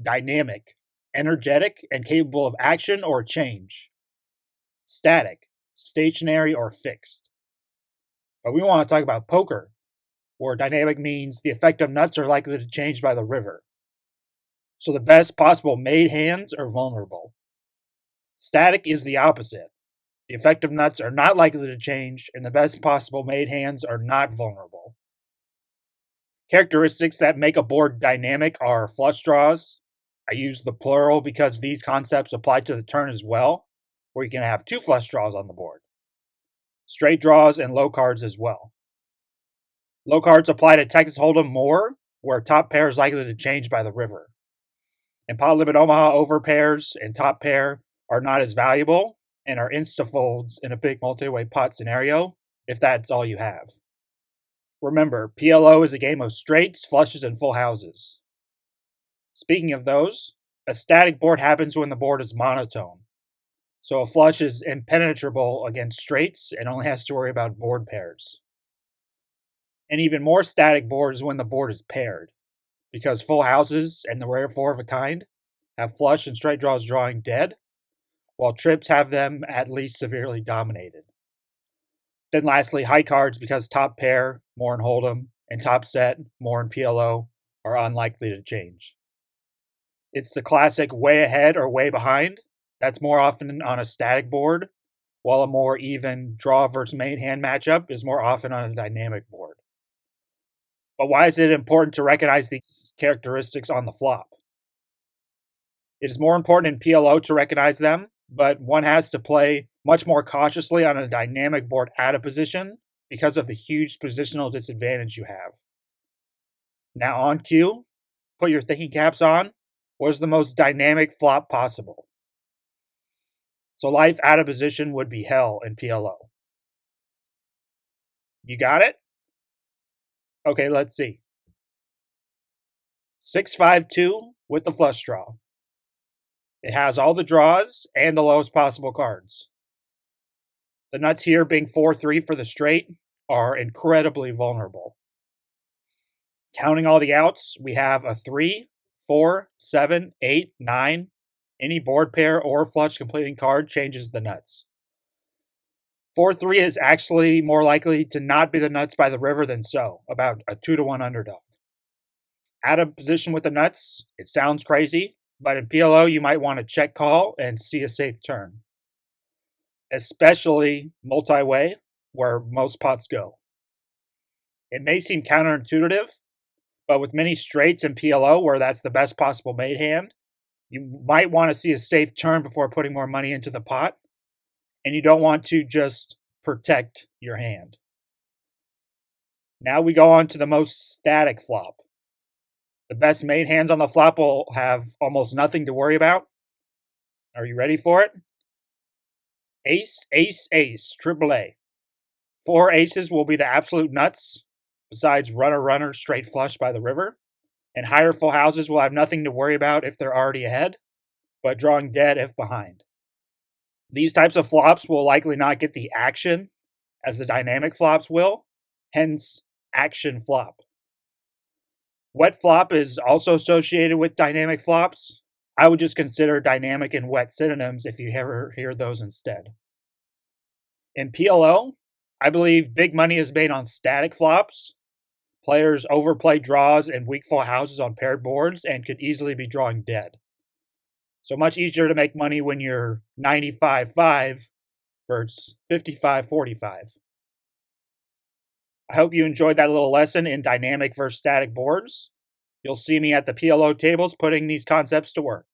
dynamic, energetic, and capable of action or change. Static, stationary, or fixed. But we want to talk about poker, where dynamic means the effect of nuts are likely to change by the river. So the best possible made hands are vulnerable. Static is the opposite. The effect of nuts are not likely to change, and the best possible made hands are not vulnerable. Characteristics that make a board dynamic are flush draws. I use the plural because these concepts apply to the turn as well, where you can have 2 flush draws on the board. Straight draws and low cards as well. Low cards apply to Texas Hold'em more, where top pair is likely to change by the river. In Pot Limit Omaha, over pairs and top pair are not as valuable and are insta-folds in a big multi-way pot scenario, if that's all you have. Remember, PLO is a game of straights, flushes, and full houses. Speaking of those, a static board happens when the board is monotone. So a flush is impenetrable against straights and only has to worry about board pairs. An even more static board is when the board is paired, because full houses and the rare 4 of a kind have flush and straight draws drawing dead, while trips have them at least severely dominated. Then lastly, high cards, because top pair, more in Hold'em, and top set, more in PLO, are unlikely to change. It's the classic way ahead or way behind that's more often on a static board, while a more even draw versus main hand matchup is more often on a dynamic board. But why is it important to recognize these characteristics on the flop? It is more important in PLO to recognize them, but one has to play much more cautiously on a dynamic board out of position because of the huge positional disadvantage you have. Now on cue, put your thinking caps on. What is the most dynamic flop possible? So life out of position would be hell in PLO. You got it? Okay, let's see. 6-5-2 with the flush draw. It has all the draws and the lowest possible cards. The nuts here being 4-3 for the straight are incredibly vulnerable. Counting all the outs, we have a 3, 4, 7, 8, 9. Any board pair or flush completing card changes the nuts. 4-3 is actually more likely to not be the nuts by the river than so, about a 2-1 underdog. Out of position with the nuts, it sounds crazy, but in PLO you might want to check call and see a safe turn. Especially multi-way, where most pots go. It may seem counterintuitive, but with many straights in PLO where that's the best possible made hand, you might want to see a safe turn before putting more money into the pot, and you don't want to just protect your hand. Now we go on to the most static flop. The best made hands on the flop will have almost nothing to worry about. Are you ready for it? Ace, ace, ace, triple A. 4 aces will be the absolute nuts, besides runner, runner, straight flush by the river. And higher full houses will have nothing to worry about if they're already ahead, but drawing dead if behind. These types of flops will likely not get the action as the dynamic flops will, hence action flop. Wet flop is also associated with dynamic flops. I would just consider dynamic and wet synonyms if you ever hear those instead. In PLO, I believe big money is made on static flops. Players overplay draws and weak full houses on paired boards and could easily be drawing dead. So much easier to make money when you're 95-5 versus 55-45. I hope you enjoyed that little lesson in dynamic versus static boards. You'll see me at the PLO tables putting these concepts to work.